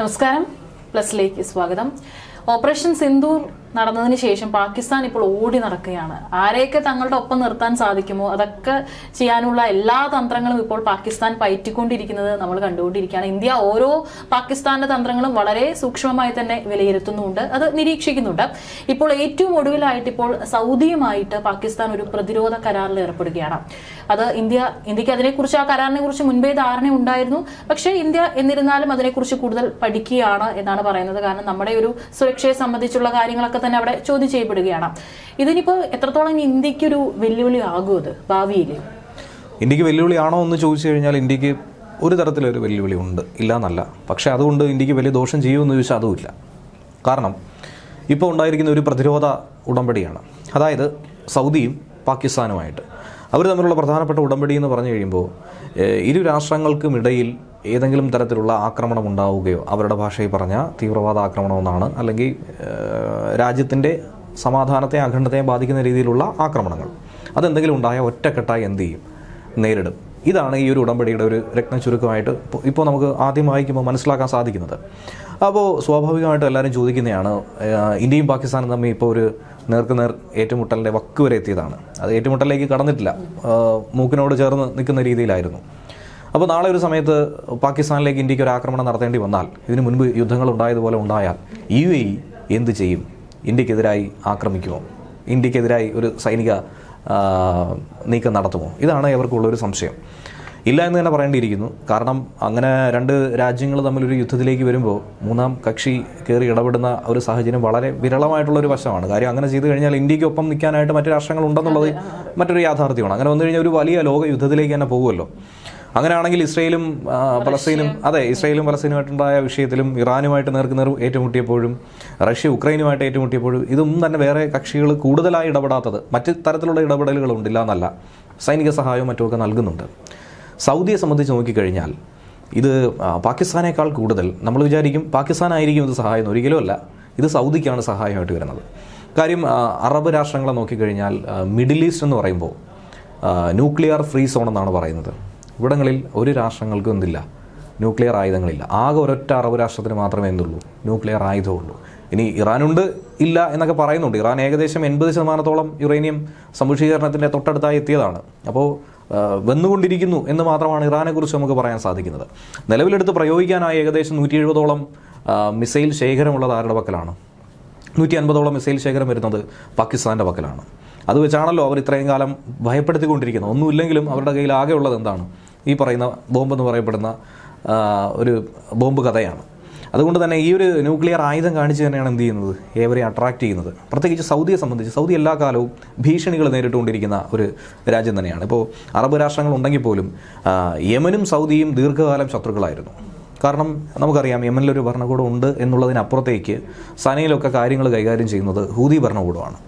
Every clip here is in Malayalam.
നമസ്കാരം, പ്ലസിലേക്ക് സ്വാഗതം. ഓപ്പറേഷൻ സിന്ദൂർ നടന്നതിന് ശേഷം പാകിസ്ഥാൻ ഇപ്പോൾ ഓടി നടക്കുകയാണ്. ആരെയൊക്കെ തങ്ങളുടെ ഒപ്പം നിർത്താൻ സാധിക്കുമോ അതൊക്കെ ചെയ്യാനുള്ള എല്ലാ തന്ത്രങ്ങളും ഇപ്പോൾ പാകിസ്ഥാൻ പയറ്റിക്കൊണ്ടിരിക്കുന്നത് നമ്മൾ കണ്ടുകൊണ്ടിരിക്കുകയാണ്. ഇന്ത്യ ഓരോ പാകിസ്ഥാന്റെ തന്ത്രങ്ങളും വളരെ സൂക്ഷ്മമായി തന്നെ വിലയിരുത്തുന്നുണ്ട്, അത് നിരീക്ഷിക്കുന്നുണ്ട്. ഇപ്പോൾ ഏറ്റവും ഒടുവിലായിട്ട് ഇപ്പോൾ സൗദിയുമായിട്ട് പാകിസ്ഥാൻ ഒരു പ്രതിരോധ കരാറിൽ ഏർപ്പെടുകയാണ്. അത് ഇന്ത്യക്ക് അതിനെക്കുറിച്ച് ആ കരാറിനെ കുറിച്ച് മുൻപേ ധാരണ ഉണ്ടായിരുന്നു. പക്ഷേ ഇന്ത്യ എന്നിരുന്നാലും അതിനെക്കുറിച്ച് കൂടുതൽ പഠിക്കുകയാണ് എന്നാണ് പറയുന്നത്. കാരണം നമ്മുടെ ഒരു സുരക്ഷയെ സംബന്ധിച്ചുള്ള കാര്യങ്ങളൊക്കെ തന്നെ അവിടെ ചോദ്യം ചെയ്യപ്പെടുകയാണ്. ഇതിനിപ്പോ എത്രത്തോളം ഇന്ത്യക്കൊരു വെല്ലുവിളി ആകും അത് ഭാവിയിൽ? ഇന്ത്യക്ക് വെല്ലുവിളിയാണോ എന്ന് ചോദിച്ചു കഴിഞ്ഞാൽ ഇന്ത്യക്ക് ഒരു തരത്തിലൊരു വെല്ലുവിളി ഉണ്ട്, ഇല്ല എന്നല്ല. പക്ഷേ അതുകൊണ്ട് ഇന്ത്യക്ക് വലിയ ദോഷം ചെയ്യുമെന്ന് ചോദിച്ചാൽ അതുമില്ല. കാരണം ഇപ്പോൾ ഉണ്ടായിരിക്കുന്ന ഒരു പ്രതിരോധ ഉടമ്പടിയാണ്, അതായത് സൗദിയും പാകിസ്ഥാനുമായിട്ട്. അവർ തമ്മിലുള്ള പ്രധാനപ്പെട്ട ഉടമ്പടി എന്ന് പറഞ്ഞു കഴിയുമ്പോൾ ഇരു രാഷ്ട്രങ്ങൾക്കും ഇടയിൽ ഏതെങ്കിലും തരത്തിലുള്ള ആക്രമണം ഉണ്ടാവുകയോ, അവരുടെ ഭാഷയിൽ പറഞ്ഞാൽ തീവ്രവാദ ആക്രമണം എന്നാണ്, അല്ലെങ്കിൽ രാജ്യത്തിൻ്റെ സമാധാനത്തെ അഖണ്ഡതയെ ബാധിക്കുന്ന രീതിയിലുള്ള ആക്രമണങ്ങൾ, അതെന്തെങ്കിലും ഉണ്ടായാൽ ഒറ്റക്കെട്ടായി എന്ത് ചെയ്യും? നേരിടും. ഇതാണ് ഈ ഒരു ഉടമ്പടിയുടെ ഒരു രത്നച്ചുരുക്കമായിട്ട് ഇപ്പോൾ നമുക്ക് ആദ്യം വായിക്കുമ്പോൾ മനസ്സിലാക്കാൻ സാധിക്കുന്നത്. അപ്പോൾ സ്വാഭാവികമായിട്ടും എല്ലാവരും ചോദിക്കുന്നതാണ്, ഇന്ത്യയും പാകിസ്ഥാനും തമ്മിൽ ഇപ്പോൾ ഒരു നേർക്കുനേർ ഏറ്റുമുട്ടലിൻ്റെ വക്ക് വരെ എത്തിയതാണ്. അത് ഏറ്റുമുട്ടലിലേക്ക് കടന്നിട്ടില്ല, മൂക്കിനോട് ചേർന്ന് നിൽക്കുന്ന രീതിയിലായിരുന്നു. അപ്പോൾ നാളെ ഒരു സമയത്ത് പാകിസ്ഥാനിലേക്ക് ഇന്ത്യക്ക് ഒരു ആക്രമണം നടത്തേണ്ടി വന്നാൽ, ഇതിനു മുൻപ് യുദ്ധങ്ങൾ ഉണ്ടായതുപോലെ ഉണ്ടായാൽ UAE എന്ത് ചെയ്യും? ഇന്ത്യക്കെതിരായി ആക്രമിക്കുമോ? ഇന്ത്യക്കെതിരായി ഒരു സൈനിക നീക്കം നടത്തുമോ? ഇതാണ് ഇവർക്കുള്ളൊരു സംശയം. ഇല്ല എന്ന് തന്നെ പറയേണ്ടിയിരിക്കുന്നു. കാരണം അങ്ങനെ രണ്ട് രാജ്യങ്ങൾ തമ്മിലൊരു യുദ്ധത്തിലേക്ക് വരുമ്പോൾ മൂന്നാം കക്ഷി കയറി ഇടപെടുന്ന ഒരു സാഹചര്യം വളരെ വിരളമായിട്ടുള്ളൊരു വശമാണ്. കാര്യം അങ്ങനെ ചെയ്തു കഴിഞ്ഞാൽ ഇന്ത്യക്കൊപ്പം നിൽക്കാനായിട്ട് മറ്റു രാഷ്ട്രങ്ങൾ ഉണ്ടെന്നുള്ളത് മറ്റൊരു യാഥാർത്ഥ്യമാണ്. അങ്ങനെ വന്നു കഴിഞ്ഞാൽ ഒരു വലിയ ലോക യുദ്ധത്തിലേക്ക് തന്നെ പോകുമല്ലോ. അങ്ങനെയാണെങ്കിൽ ഇസ്രയേലും പലസ്തീനുമായിട്ടുണ്ടായ വിഷയത്തിലും ഇറാനുമായിട്ട് നേർക്കുനേർ ഏറ്റുമുട്ടിയപ്പോഴും റഷ്യ ഉക്രൈനുമായിട്ട് ഏറ്റുമുട്ടിയപ്പോഴും ഇതൊന്നും തന്നെ വേറെ കക്ഷികൾ കൂടുതലായി ഇടപെടാത്തത്, മറ്റ് തരത്തിലുള്ള ഇടപെടലുകളുണ്ടില്ല എന്നല്ല, സൈനിക സഹായവും മറ്റുമൊക്കെ നൽകുന്നുണ്ട്. സൗദിയെ സംബന്ധിച്ച് നോക്കിക്കഴിഞ്ഞാൽ ഇത് പാകിസ്ഥാനേക്കാൾ കൂടുതൽ നമ്മൾ വിചാരിക്കും പാകിസ്ഥാനായിരിക്കും ഇത് സഹായം. ഒരിക്കലും അല്ല, ഇത് സൗദിക്കാണ് സഹായമായിട്ട് വരുന്നത്. കാര്യം അറബ് രാഷ്ട്രങ്ങളെ നോക്കിക്കഴിഞ്ഞാൽ മിഡിൽ ഈസ്റ്റ് എന്ന് പറയുമ്പോൾ ന്യൂക്ലിയർ ഫ്രീ സോൺ എന്നാണ് പറയുന്നത്. ഇവിടങ്ങളിൽ ഒരു രാഷ്ട്രങ്ങൾക്കും എന്തില്ല, ന്യൂക്ലിയർ ആയുധങ്ങളില്ല. ആകെ ഒരൊറ്റ അറബ് രാഷ്ട്രത്തിന് മാത്രമേ എന്തുള്ളൂ, ന്യൂക്ലിയർ ആയുധമുള്ളൂ. ഇനി ഇറാനുണ്ട് ഇല്ല എന്നൊക്കെ പറയുന്നുണ്ട്. ഇറാൻ ഏകദേശം 80% യുറേനിയം സമ്പുഷ്ടീകരണത്തിൻ്റെ തൊട്ടടുത്തായി എത്തിയതാണ്. അപ്പോൾ വന്നുകൊണ്ടിരിക്കുന്നു എന്ന് മാത്രമാണ് ഇറാനെക്കുറിച്ച് നമുക്ക് പറയാൻ സാധിക്കുന്നത്. നിലവിലെടുത്ത് പ്രയോഗിക്കാനായി ഏകദേശം 170ഓളം മിസൈൽ ശേഖരമുള്ളത് ആരുടെ പക്കലാണ്? 150ഓളം മിസൈൽ ശേഖരം വരുന്നത് പാകിസ്ഥാൻ്റെ പക്കലാണ്. അത് വെച്ചാണല്ലോ അവർ ഇത്രയും കാലം ഭയപ്പെടുത്തിക്കൊണ്ടിരിക്കുന്നത്. ഒന്നുമില്ലെങ്കിലും അവരുടെ കയ്യിൽ ആകെ ഉള്ളത് എന്താണ്? ഈ പറയുന്ന ബോംബെന്ന് പറയപ്പെടുന്ന ഒരു ബോംബ് കഥയാണ്. അതുകൊണ്ട് തന്നെ ഈ ഒരു ന്യൂക്ലിയർ ആയുധം കാണിച്ച് തന്നെയാണ് എന്ത് ചെയ്യുന്നത്, ഏവരെ അട്രാക്റ്റ് ചെയ്യുന്നത്. പ്രത്യേകിച്ച് സൗദിയെ സംബന്ധിച്ച് സൗദി എല്ലാ കാലവും ഭീഷണികൾ നേരിട്ടുകൊണ്ടിരിക്കുന്ന ഒരു രാജ്യം തന്നെയാണ്. ഇപ്പോൾ അറബ് രാഷ്ട്രങ്ങൾ ഉണ്ടെങ്കിൽ പോലും യമനും സൗദിയും ദീർഘകാലം ശത്രുക്കളായിരുന്നു. കാരണം നമുക്കറിയാം യമനിലൊരു ഭരണകൂടം ഉണ്ട് എന്നുള്ളതിനപ്പുറത്തേക്ക് സനയിലൊക്കെ കാര്യങ്ങൾ കൈകാര്യം ചെയ്യുന്നത് ഹൂതി ഭരണകൂടമാണ്.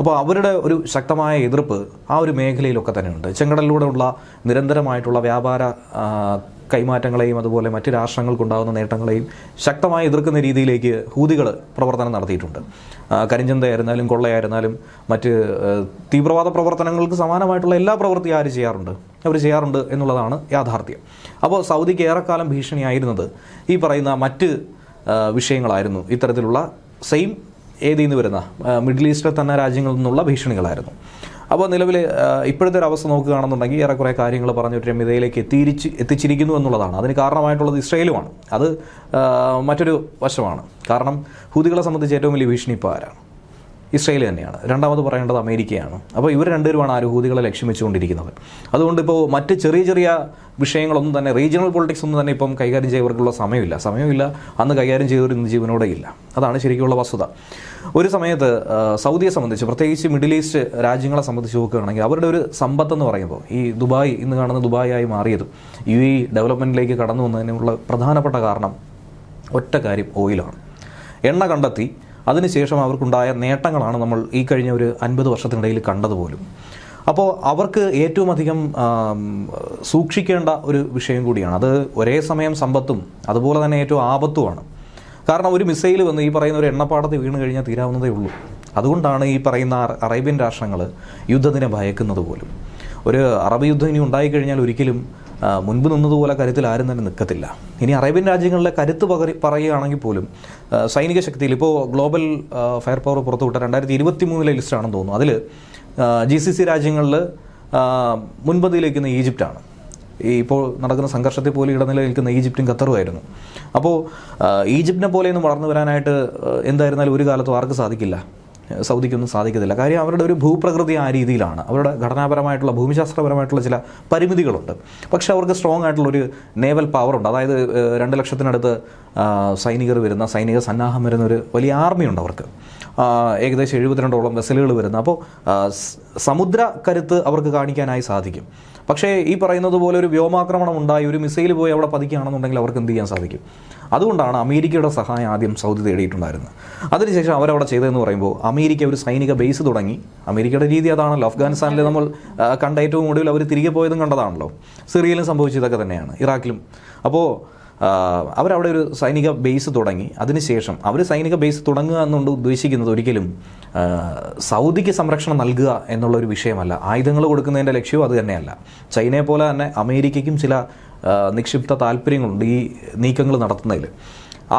അപ്പോൾ അവരുടെ ഒരു ശക്തമായ എതിർപ്പ് ആ ഒരു മേഖലയിലൊക്കെ തന്നെയുണ്ട്. ചെങ്കടലിലൂടെയുള്ള നിരന്തരമായിട്ടുള്ള വ്യാപാര കൈമാറ്റങ്ങളെയും അതുപോലെ മറ്റ് രാഷ്ട്രങ്ങൾക്കുണ്ടാകുന്ന നേട്ടങ്ങളെയും ശക്തമായി എതിർക്കുന്ന രീതിയിലേക്ക് ഹൂതികൾ പ്രവർത്തനം നടത്തിയിട്ടുണ്ട്. കരിഞ്ചന്തയായിരുന്നാലും കൊള്ളയായിരുന്നാലും മറ്റ് തീവ്രവാദ പ്രവർത്തനങ്ങൾക്ക് സമാനമായിട്ടുള്ള എല്ലാ പ്രവൃത്തിയും അവർ ചെയ്യാറുണ്ട് എന്നുള്ളതാണ് യാഥാർത്ഥ്യം. അപ്പോൾ സൗദിക്ക് ഏറെക്കാലം ഭീഷണിയായിരുന്നത് ഈ പറയുന്ന മറ്റ് വിഷയങ്ങളായിരുന്നു. ഇത്തരത്തിലുള്ള സെയിം ഏതിൽ നിന്ന് വരുന്ന മിഡിൽ ഈസ്റ്റിലെ തന്നെ രാജ്യങ്ങളിൽ നിന്നുള്ള ഭീഷണികളായിരുന്നു. അപ്പോൾ നിലവിൽ ഇപ്പോഴത്തെ ഒരു അവസ്ഥ നോക്കുകയാണെന്നുണ്ടെങ്കിൽ ഏറെക്കുറെ കാര്യങ്ങൾ പറഞ്ഞൊരു രമ്യതയിലേക്ക് എത്തിച്ചിരിക്കുന്നു എന്നുള്ളതാണ്. അതിന് കാരണമായിട്ടുള്ളത് ഇസ്രയേലുമാണ്. അത് മറ്റൊരു വശമാണ്. കാരണം ഹൂതികളെ സംബന്ധിച്ച് ഏറ്റവും വലിയ ഭീഷണി ഇപ്പോൾ ആരാണ്? ഇസ്രയേൽ തന്നെയാണ്. രണ്ടാമത് പറയേണ്ടത് അമേരിക്കയാണ്. അപ്പോൾ ഇവർ രണ്ടുപേരുമാണ് ഹൂതികളെ ലക്ഷ്യം വെച്ചുകൊണ്ടിരിക്കുന്നത്. അതുകൊണ്ട് ഇപ്പോൾ മറ്റ് ചെറിയ ചെറിയ വിഷയങ്ങളൊന്നും തന്നെ, റീജിയണൽ പൊളിറ്റിക്സ് ഒന്നും തന്നെ ഇപ്പം കൈകാര്യം ചെയ്തവർക്കുള്ള സമയമില്ല. അന്ന് കൈകാര്യം ചെയ്തവർ ഇന്ന് ജീവനോടെ ഇല്ല. അതാണ് ശരിക്കുള്ള വസ്തുത. ഒരു സമയത്ത് സൗദിയെ സംബന്ധിച്ച്, പ്രത്യേകിച്ച് മിഡിൽ ഈസ്റ്റ് രാജ്യങ്ങളെ സംബന്ധിച്ച് നോക്കുകയാണെങ്കിൽ അവരുടെ ഒരു സമ്പത്തെന്ന് പറയുമ്പോൾ ഈ ദുബായ്, ഇന്ന് കാണുന്ന ദുബായായി മാറിയതും UAE ഡെവലപ്മെൻറ്റിലേക്ക് കടന്നു വന്നതിനുള്ള പ്രധാനപ്പെട്ട കാരണം ഒറ്റ കാര്യം, ഓയിലാണ്. എണ്ണ കണ്ടെത്തി അതിനുശേഷം അവർക്കുണ്ടായ നേട്ടങ്ങളാണ് നമ്മൾ ഈ കഴിഞ്ഞ ഒരു 50 വർഷത്തിനിടയിൽ കണ്ടതുപോലും. അപ്പോൾ അവർക്ക് ഏറ്റവും അധികം സൂക്ഷിക്കേണ്ട ഒരു വിഷയം കൂടിയാണ്. അത് ഒരേ സമയം സമ്പത്തും അതുപോലെ തന്നെ ഏറ്റവും ആപത്തുമാണ്. കാരണം ഒരു മിസൈൽ വന്ന് ഈ പറയുന്ന ഒരു എണ്ണപ്പാടത്ത് വീണ് കഴിഞ്ഞാൽ തീരാവുന്നതേ ഉള്ളൂ. അതുകൊണ്ടാണ് ഈ പറയുന്ന അറേബ്യൻ രാഷ്ട്രങ്ങൾ യുദ്ധത്തിനെ ഭയക്കുന്നത് പോലും. ഒരു അറബ് യുദ്ധം ഇനി ഉണ്ടായിക്കഴിഞ്ഞാൽ ഒരിക്കലും മുൻപ് നിന്നതുപോലെ കരുത്തിൽ ആരും തന്നെ നിൽക്കത്തില്ല. ഇനി അറേബ്യൻ രാജ്യങ്ങളിലെ കരുത്ത് പറയുകയാണെങ്കിൽ പോലും സൈനിക ശക്തിയിൽ ഇപ്പോൾ ഗ്ലോബൽ ഫയർ പവർ പുറത്തുവിട്ട 2023 ലിസ്റ്റാണെന്ന് തോന്നുന്നു. അതിൽ GCC രാജ്യങ്ങളിൽ മുൻപന്തിയിലേക്കുന്ന ഈജിപ്റ്റാണ്. ഈ ഇപ്പോൾ നടക്കുന്ന സംഘർഷത്തിൽ പോലും ഇടനില നിൽക്കുന്ന ഈജിപ്തും ഖത്തറുമായിരുന്നു. അപ്പോൾ ഈജിപ്തിനെ പോലെയൊന്നും വളർന്നു വരാനായിട്ട് എന്തായിരുന്നാലും ഒരു കാലത്തും ആർക്കും സാധിക്കില്ല, സൗദിക്കൊന്നും സാധിക്കത്തില്ല. കാര്യം അവരുടെ ഒരു ഭൂപ്രകൃതി ആ രീതിയിലാണ്. അവരുടെ ഘടനാപരമായിട്ടുള്ള ഭൂമിശാസ്ത്രപരമായിട്ടുള്ള ചില പരിമിതികളുണ്ട്. പക്ഷേ അവർക്ക് സ്ട്രോങ് ആയിട്ടുള്ളൊരു നേവൽ പവറുണ്ട്. അതായത് 2 ലക്ഷത്തിനടുത്ത് സൈനികർ വരുന്ന, സൈനിക സന്നാഹം വരുന്ന ഒരു വലിയ ആർമിയുണ്ട് അവർക്ക്. ഏകദേശം 72ഓളം വെസലുകൾ വരുന്ന. അപ്പോൾ സമുദ്ര കരുത്ത് അവർക്ക് കാണിക്കാനായി സാധിക്കും. പക്ഷേ ഈ പറയുന്നത് പോലെ ഒരു വ്യോമാക്രമണം ഉണ്ടായി, ഒരു മിസൈൽ പോയി അവിടെ പതിക്കുകയാണെന്നുണ്ടെങ്കിൽ അവർക്ക് എന്ത് ചെയ്യാൻ സാധിക്കും? അതുകൊണ്ടാണ് അമേരിക്കയുടെ സഹായം ആദ്യം സൗദി തേടിയിട്ടുണ്ടായിരുന്നത്. അതിനുശേഷം അവരവിടെ ചെയ്തതെന്ന് പറയുമ്പോൾ അമേരിക്ക ഒരു സൈനിക ബേസ് തുടങ്ങി. അമേരിക്കയുടെ രീതി അതാണല്ലോ. അഫ്ഗാനിസ്ഥാനിൽ നമ്മൾ കണ്ട ഏറ്റവും ഒടുവിൽ അവർ തിരികെ പോയതും കണ്ടതാണല്ലോ. സിറിയയിലും സംഭവിച്ചതൊക്കെ തന്നെയാണ്, ഇറാഖിലും. അപ്പോൾ അവരവിടെ ഒരു സൈനിക ബേസ് തുടങ്ങി. അതിനുശേഷം അവർ സൈനിക ബേസ് തുടങ്ങുക എന്നുകൊണ്ട് ഉദ്ദേശിക്കുന്നത് ഒരിക്കലും സൗദിക്ക് സംരക്ഷണം നൽകുക എന്നുള്ളൊരു വിഷയമല്ല. ആയുധങ്ങൾ കൊടുക്കുന്നതിൻ്റെ ലക്ഷ്യവും അത് തന്നെയല്ല. ചൈനയെ പോലെ തന്നെ അമേരിക്കയ്ക്കും ചില നിക്ഷിപ്ത താല്പര്യങ്ങളുണ്ട് ഈ നീക്കങ്ങൾ നടത്തുന്നതിൽ.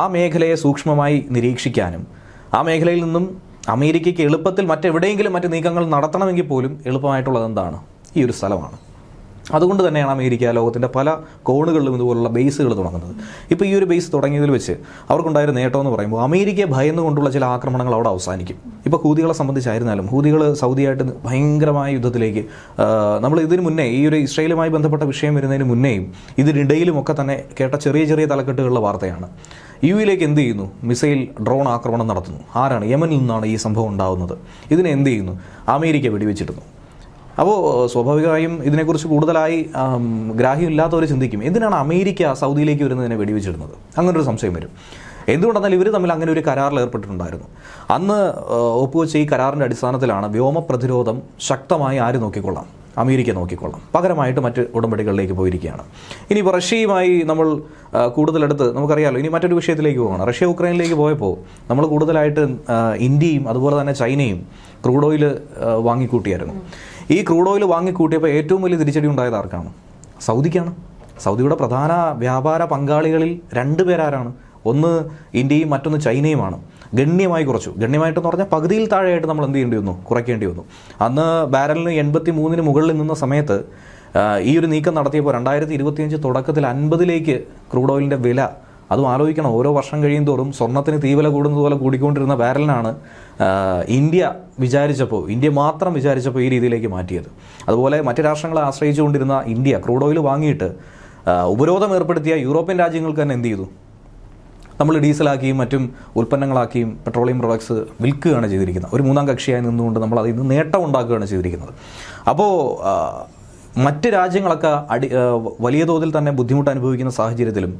ആ മേഖലയെ സൂക്ഷ്മമായി നിരീക്ഷിക്കാനും ആ മേഖലയിൽ നിന്നും അമേരിക്കയ്ക്ക് എളുപ്പത്തിൽ മറ്റെവിടെയെങ്കിലും മറ്റ് നീക്കങ്ങൾ നടത്തണമെങ്കിൽ പോലും എളുപ്പമായിട്ടുള്ളത് എന്താണ്? ഈ ഒരു സ്ഥലമാണ്. അതുകൊണ്ട് തന്നെയാണ് അമേരിക്ക ലോകത്തിൻ്റെ പല കോണുകളിലും ഇതുപോലുള്ള ബേസുകൾ തുടങ്ങുന്നത്. ഇപ്പോൾ ഈ ഒരു ബേസ് തുടങ്ങിയതിൽ വെച്ച് അവർക്കുണ്ടായൊരു നേട്ടമെന്ന് പറയുമ്പോൾ അമേരിക്കയെ ഭയന്നുകൊണ്ടുള്ള ചില ആക്രമണങ്ങൾ അവിടെ അവസാനിക്കും. ഇപ്പോൾ ഹൂതികളെ സംബന്ധിച്ചായിരുന്നാലും ഹൂതികൾ സൗദിയായിട്ട് ഭയങ്കരമായ യുദ്ധത്തിലേക്ക്, നമ്മൾ ഇതിന് മുന്നേ ഈ ഒരു ഇസ്രായേലുമായി ബന്ധപ്പെട്ട വിഷയം വരുന്നതിന് മുന്നേയും ഇതിനിടയിലുമൊക്കെ തന്നെ കേട്ട ചെറിയ ചെറിയ തലക്കെട്ടുകളുടെ വാർത്തയാണ്. യുഎയിലേക്ക് എന്ത് ചെയ്യുന്നു? മിസൈൽ ഡ്രോൺ ആക്രമണം നടത്തുന്നു. ആരാണ്? യമനിൽ നിന്നാണ് ഈ സംഭവം ഉണ്ടാകുന്നത്. ഇതിനെ എന്ത് ചെയ്യുന്നു? അമേരിക്ക വെടിവെച്ചിടുന്നു. അപ്പോൾ സ്വാഭാവികമായും ഇതിനെക്കുറിച്ച് കൂടുതലായി ഗ്രാഹ്യമില്ലാത്തവർ ചിന്തിക്കും, എന്തിനാണ് അമേരിക്ക സൗദിയിലേക്ക് വരുന്നതിനെ വെടിവെച്ചിടുന്നത്? അങ്ങനൊരു സംശയം വരും. എന്തുകൊണ്ടെന്നാൽ ഇവർ തമ്മിൽ അങ്ങനെ ഒരു കരാറിൽ ഏർപ്പെട്ടിട്ടുണ്ടായിരുന്നു. അന്ന് ഒപ്പുവെച്ച ഈ കരാറിൻ്റെ അടിസ്ഥാനത്തിലാണ് വ്യോമ പ്രതിരോധം ശക്തമായി ആര് നോക്കിക്കൊള്ളാം? അമേരിക്ക നോക്കിക്കൊള്ളാം. പകരമായിട്ട് മറ്റ് ഉടമ്പടികളിലേക്ക് പോയിരിക്കുകയാണ്. ഇനിയിപ്പോൾ റഷ്യയുമായി നമ്മൾ കൂടുതലെടുത്ത് നമുക്കറിയാമല്ലോ. ഇനി മറ്റൊരു വിഷയത്തിലേക്ക് പോകണം. റഷ്യ ഉക്രൈനിലേക്ക് പോയപ്പോൾ നമ്മൾ കൂടുതലായിട്ട് ഇന്ത്യയും അതുപോലെ തന്നെ ചൈനയും ക്രൂഡ് ഓയിൽ വാങ്ങിക്കൂട്ടിയായിരുന്നു. ഈ ക്രൂഡ് ഓയിൽ വാങ്ങിക്കൂട്ടിയപ്പോൾ ഏറ്റവും വലിയ തിരിച്ചടി ഉണ്ടായത് ആർക്കാണ്? സൗദിക്കാണ്. സൗദിയുടെ പ്രധാന വ്യാപാര പങ്കാളികളിൽ 2 പേരാരാണ്? ഒന്ന് ഇന്ത്യയും മറ്റൊന്ന് ചൈനയുമാണ്. ഗണ്യമായി കുറച്ചു. ഗണ്യമായിട്ടെന്ന് പറഞ്ഞാൽ പകുതിയിൽ താഴെയായിട്ട് നമ്മൾ എന്ത് ചെയ്യേണ്ടി വന്നു? കുറയ്ക്കേണ്ടി വന്നു. അന്ന് ബാരലിന് 83 മുകളിൽ നിന്ന സമയത്ത് ഈ ഒരു നീക്കം നടത്തിയപ്പോൾ 2025 തുടക്കത്തിൽ 50ലേക്ക് ക്രൂഡ് ഓയിലിൻ്റെ വില, അതും ആലോചിക്കണം, ഓരോ വർഷം കഴിയും തോറും സ്വർണ്ണത്തിന് തീവില കൂടുന്നത് പോലെ കൂടിക്കൊണ്ടിരുന്ന ബാരലിനാണ് ഇന്ത്യ മാത്രം വിചാരിച്ചപ്പോൾ ഈ രീതിയിലേക്ക് മാറ്റിയത്. അതുപോലെ മറ്റ് രാഷ്ട്രങ്ങളെ ആശ്രയിച്ചുകൊണ്ടിരുന്ന ഇന്ത്യ ക്രൂഡ് ഓയിൽ വാങ്ങിയിട്ട് ഉപരോധം ഏർപ്പെടുത്തിയ യൂറോപ്യൻ രാജ്യങ്ങൾക്ക് തന്നെ എന്ത് ചെയ്തു? നമ്മൾ ഡീസലാക്കിയും മറ്റും ഉൽപ്പന്നങ്ങളാക്കിയും പെട്രോളിയം പ്രൊഡക്ട്സ് വിൽക്കുകയാണ് ചെയ്തിരിക്കുന്നത്. ഒരു മൂന്നാം കക്ഷിയായി നിന്നുകൊണ്ട് നമ്മൾ അതിൽ നിന്ന് നേട്ടം ഉണ്ടാക്കുകയാണ് ചെയ്തിരിക്കുന്നത്. അപ്പോൾ മറ്റ് രാജ്യങ്ങളൊക്കെ വലിയ തോതിൽ തന്നെ ബുദ്ധിമുട്ട് അനുഭവിക്കുന്ന സാഹചര്യത്തിലും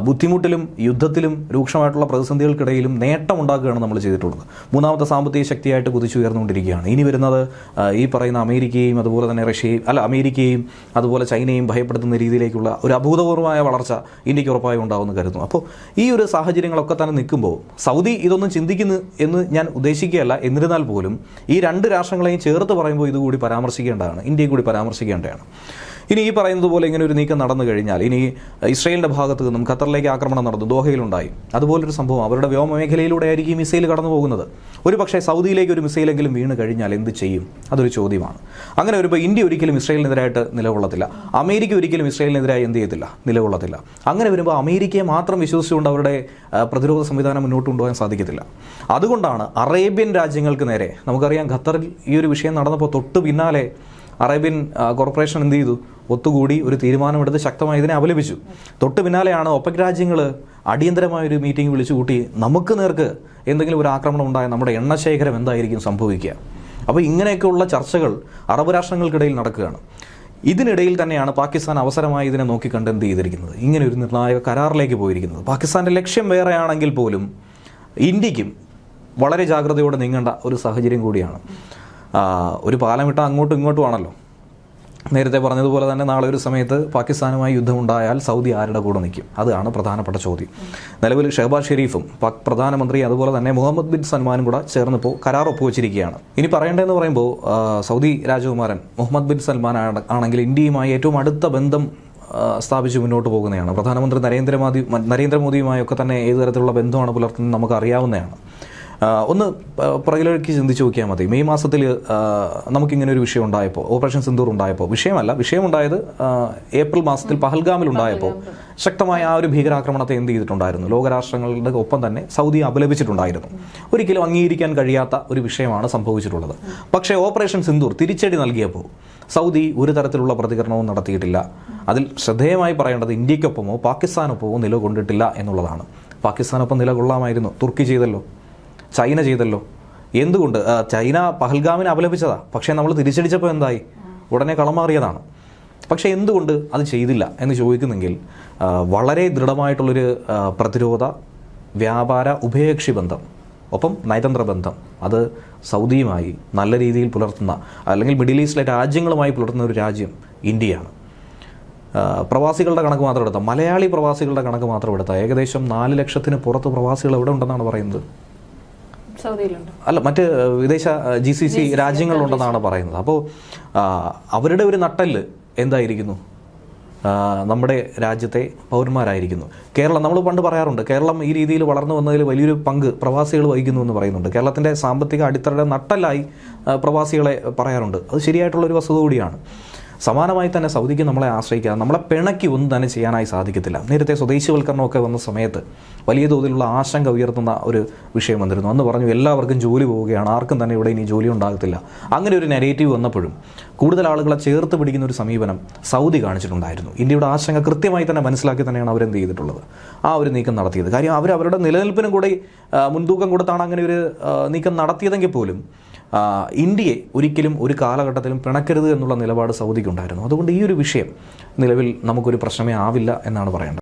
ബുദ്ധിമുട്ടിലും യുദ്ധത്തിലും രൂക്ഷമായിട്ടുള്ള പ്രതിസന്ധികൾക്കിടയിലും നേട്ടം ഉണ്ടാക്കുകയാണ് നമ്മൾ ചെയ്തിട്ടുള്ളത്. മൂന്നാമത്തെ സാമ്പത്തിക ശക്തിയായിട്ട് കുതിച്ചുയർന്നുകൊണ്ടിരിക്കുകയാണ്. ഇനി വരുന്നത് ഈ പറയുന്ന അമേരിക്കയും അതുപോലെ തന്നെ അമേരിക്കയും അതുപോലെ ചൈനയും ഭയപ്പെടുത്തുന്ന രീതിയിലേക്കുള്ള ഒരു അഭൂതപൂർവമായ വളർച്ച ഇന്ത്യക്ക് ഉറപ്പായി ഉണ്ടാവുമെന്ന് കരുതുന്നു. അപ്പോൾ ഈ ഒരു സാഹചര്യങ്ങളൊക്കെ തന്നെ നിൽക്കുമ്പോൾ സൗദി ഇതൊന്നും ചിന്തിക്കുന്നു എന്ന് ഞാൻ ഉദ്ദേശിക്കുകയല്ല. എന്നിരുന്നാൽ പോലും ഈ 2 രാഷ്ട്രങ്ങളെയും ചേർത്ത് പറയുമ്പോൾ ഇതുകൂടി പരാമർശിക്കേണ്ടതാണ്, ഇന്ത്യയെ കൂടി പരാമർശിക്കേണ്ടതാണ്. ഇനി ഈ പറയുന്നത് പോലെ ഇങ്ങനെ ഒരു നീക്കം നടന്നു കഴിഞ്ഞാൽ ഇനി ഇസ്രായേലിൻ്റെ ഭാഗത്ത് നിന്നും ഖത്തറിലേക്ക് ആക്രമണം നടന്നു, ദോഹയിലുണ്ടായി. അതുപോലൊരു സംഭവം അവരുടെ വ്യോമമേഖലയിലൂടെ ആയിരിക്കും മിസൈൽ കടന്നു പോകുന്നത്. ഒരു പക്ഷേ സൗദിയിലേക്ക് ഒരു മിസൈലെങ്കിലും വീണ് കഴിഞ്ഞാൽ എന്ത് ചെയ്യും? അതൊരു ചോദ്യമാണ്. അങ്ങനെ വരുമ്പോൾ ഇന്ത്യ ഒരിക്കലും ഇസ്രായേലിനെതിരായിട്ട് നിലകൊള്ളത്തില്ല. അമേരിക്ക ഒരിക്കലും ഇസ്രായേലിനെതിരായി എന്ത് ചെയ്യത്തില്ല? നിലകൊള്ളത്തില്ല. അങ്ങനെ വരുമ്പോൾ അമേരിക്കയെ മാത്രം വിശ്വസിച്ചുകൊണ്ട് അവരുടെ പ്രതിരോധ സംവിധാനം മുന്നോട്ട് കൊണ്ടുപോകാൻ സാധിക്കത്തില്ല. അതുകൊണ്ടാണ് അറേബ്യൻ രാജ്യങ്ങൾക്ക് നേരെ, നമുക്കറിയാം ഖത്തറിൽ ഈ ഒരു വിഷയം നടന്നപ്പോൾ തൊട്ട് പിന്നാലെ അറേബ്യൻ കോർപ്പറേഷൻ എന്ത് ചെയ്തു? ഒത്തുകൂടി ഒരു തീരുമാനമെടുത്ത് ശക്തമായി ഇതിനെ അപലപിച്ചു. തൊട്ട് പിന്നാലെയാണ് ഒപെക് രാജ്യങ്ങൾ അടിയന്തരമായൊരു മീറ്റിംഗ് വിളിച്ചു കൂട്ടി നമുക്ക് നേർക്ക് എന്തെങ്കിലും ഒരു ആക്രമണം ഉണ്ടായ നമ്മുടെ എണ്ണശേഖരം എന്തായിരിക്കും സംഭവിക്കുക? അപ്പോൾ ഇങ്ങനെയൊക്കെയുള്ള ചർച്ചകൾ അറബ് രാഷ്ട്രങ്ങൾക്കിടയിൽ നടക്കുകയാണ്. ഇതിനിടയിൽ തന്നെയാണ് പാകിസ്ഥാൻ അവസരമായി ഇതിനെ നോക്കിക്കണ്ട് എന്ത് ചെയ്തിരിക്കുന്നത്? ഇങ്ങനെ ഒരു നിർണായക കരാറിലേക്ക് പോയിരിക്കുന്നത്. പാകിസ്ഥാൻ്റെ ലക്ഷ്യം വേറെയാണെങ്കിൽ പോലും ഇന്ത്യക്കും വളരെ ജാഗ്രതയോടെ നീങ്ങേണ്ട ഒരു സാഹചര്യം കൂടിയാണ്. ഒരു പാലമിട്ട അങ്ങോട്ടും ഇങ്ങോട്ടും ആണല്ലോ. നേരത്തെ പറഞ്ഞതുപോലെ തന്നെ നാളെ ഒരു സമയത്ത് പാകിസ്ഥാനുമായി യുദ്ധമുണ്ടായാൽ സൗദി ആരുടെ കൂടെ നിൽക്കും? അതാണ് പ്രധാനപ്പെട്ട ചോദ്യം. നിലവിൽ ഷഹബാസ് ഷെരീഫും പാക് പ്രധാനമന്ത്രി അതുപോലെ തന്നെ മുഹമ്മദ് ബിൻ സൽമാനും കൂടെ ചേർന്നിപ്പോൾ കരാർ ഒപ്പുവെച്ചിരിക്കുകയാണ്. ഇനി പറയേണ്ടതെന്ന് പറയുമ്പോൾ സൗദി രാജകുമാരൻ മുഹമ്മദ് ബിൻ സൽമാൻ ആണെങ്കിൽ ഇന്ത്യയുമായി ഏറ്റവും അടുത്ത ബന്ധം സ്ഥാപിച്ച് മുന്നോട്ട് പോകുന്നതാണ്. പ്രധാനമന്ത്രി നരേന്ദ്രമോദിയുമായൊക്കെ തന്നെ ഏത് തരത്തിലുള്ള ബന്ധമാണ് പുലർത്തുന്നത് നമുക്ക് അറിയാവുന്നതാണ്. ഒന്ന് പുറകിലേക്ക് ചിന്തിച്ച് നോക്കിയാൽ മതി. മെയ് മാസത്തിൽ നമുക്കിങ്ങനെ ഒരു വിഷയം ഉണ്ടായപ്പോൾ, ഓപ്പറേഷൻ സിന്ദൂർ ഉണ്ടായപ്പോൾ, വിഷയമുണ്ടായത് ഏപ്രിൽ മാസത്തിൽ പഹൽഗാമിലുണ്ടായപ്പോൾ ശക്തമായ ആ ഒരു ഭീകരാക്രമണത്തെ എന്ത് ചെയ്തിട്ടുണ്ടായിരുന്നു? ലോകരാഷ്ട്രങ്ങളുടെ ഒപ്പം തന്നെ സൗദി അപലപിച്ചിട്ടുണ്ടായിരുന്നു. ഒരിക്കലും അംഗീകരിക്കാൻ കഴിയാത്ത ഒരു വിഷയമാണ് സംഭവിച്ചിട്ടുള്ളത്. പക്ഷേ ഓപ്പറേഷൻ സിന്ദൂർ തിരിച്ചടി നൽകിയപ്പോൾ സൗദി ഒരു തരത്തിലുള്ള പ്രതികരണവും നടത്തിയിട്ടില്ല. അതിൽ ശ്രദ്ധേയമായി പറയേണ്ടത് ഇന്ത്യക്കൊപ്പമോ പാകിസ്ഥാനൊപ്പമോ നിലകൊണ്ടിട്ടില്ല എന്നുള്ളതാണ്. പാകിസ്ഥാനൊപ്പം നിലകൊള്ളാമായിരുന്നു. തുർക്കി ചെയ്തല്ലോ, ചൈന ചെയ്തല്ലോ. എന്തുകൊണ്ട്? ചൈന പഹൽഗാമിനെ അപലപിച്ചതാ, പക്ഷേ നമ്മൾ തിരിച്ചടിച്ചപ്പോൾ എന്തായി? ഉടനെ കളമാറിയതാണ്. പക്ഷേ എന്തുകൊണ്ട് അത് ചെയ്തില്ല എന്ന് ചോദിക്കുന്നെങ്കിൽ വളരെ ദൃഢമായിട്ടുള്ളൊരു പ്രതിരോധ, വ്യാപാര, ഉഭയകക്ഷി ബന്ധം, ഒപ്പം നയതന്ത്ര ബന്ധം അത് സൗദിയുമായി നല്ല രീതിയിൽ പുലർത്തുന്ന, അല്ലെങ്കിൽ മിഡിൽ ഈസ്റ്റിലെ രാജ്യങ്ങളുമായി പുലർത്തുന്ന ഒരു രാജ്യം ഇന്ത്യയാണ്. പ്രവാസികളുടെ കണക്ക് മാത്രം എടുത്താൽ, മലയാളി പ്രവാസികളുടെ കണക്ക് മാത്രം എടുത്താൽ ഏകദേശം 4 ലക്ഷത്തിന് പുറത്ത് പ്രവാസികൾ എവിടെ ഉണ്ടെന്നാണ് പറയുന്നത്? അല്ല, മറ്റ് വിദേശ GCC രാജ്യങ്ങളിലുണ്ടെന്നാണ് പറയുന്നത്. അപ്പോൾ അവരുടെ ഒരു നട്ടെല്ല് എന്തായിരിക്കുന്നു? നമ്മുടെ രാജ്യത്തെ പൗരന്മാരായിരിക്കുന്നു. കേരളം, നമ്മൾ പണ്ട് പറയാറുണ്ട്, കേരളം ഈ രീതിയിൽ വളർന്നു വന്നതിൽ വലിയൊരു പങ്ക് പ്രവാസികൾ വഹിക്കുന്നു എന്ന് പറയുന്നുണ്ട്. കേരളത്തിൻ്റെ സാമ്പത്തിക അടിത്തറയുടെ നട്ടെല്ലായി പ്രവാസികളെ പറയാറുണ്ട്. അത് ശരിയായിട്ടുള്ളൊരു വസ്തുത കൂടിയാണ്. സമാനമായി തന്നെ സൗദിക്ക് നമ്മളെ ആശ്രയിക്കാൻ, നമ്മളെ പിണക്കി ഒന്നും തന്നെ ചെയ്യാനായി സാധിക്കത്തില്ല. നേരത്തെ സ്വദേശിവൽക്കരണമൊക്കെ വന്ന സമയത്ത് വലിയ തോതിലുള്ള ആശങ്ക ഉയർത്തുന്ന ഒരു വിഷയം വന്നിരുന്നു. അന്ന് പറഞ്ഞു എല്ലാവർക്കും ജോലി പോവുകയാണ്, ആർക്കും തന്നെ ഇവിടെ ഇനി ജോലി ഉണ്ടാകത്തില്ല. അങ്ങനെ ഒരു നെഗറ്റീവ് വന്നപ്പോഴും കൂടുതൽ ആളുകളെ ചേർത്ത് പിടിക്കുന്ന ഒരു സമീപനം സൗദി കാണിച്ചിട്ടുണ്ടായിരുന്നു. ഇന്ത്യയുടെ ആശങ്ക കൃത്യമായി തന്നെ മനസ്സിലാക്കി തന്നെയാണ് അവരെന്ത് ചെയ്തിട്ടുള്ളത്, ആ ഒരു നീക്കം നടത്തിയത്. കാര്യം അവരുടെ നിലനിൽപ്പിനും കൂടി മുൻതൂക്കം കൊടുത്താണ് അങ്ങനെ ഒരു നീക്കം നടത്തിയതെങ്കിൽ പോലും ഇന്ത്യയെ ഒരിക്കലും ഒരു കാലഘട്ടത്തിലും പിണക്കരുത് എന്നുള്ള നിലപാട് സൗദിക്കുണ്ടായിരുന്നു. അതുകൊണ്ട് ഈ ഒരു വിഷയം നിലവിൽ നമുക്കൊരു പ്രശ്നമേ ആവില്ല എന്നാണ് പറയേണ്ടത്.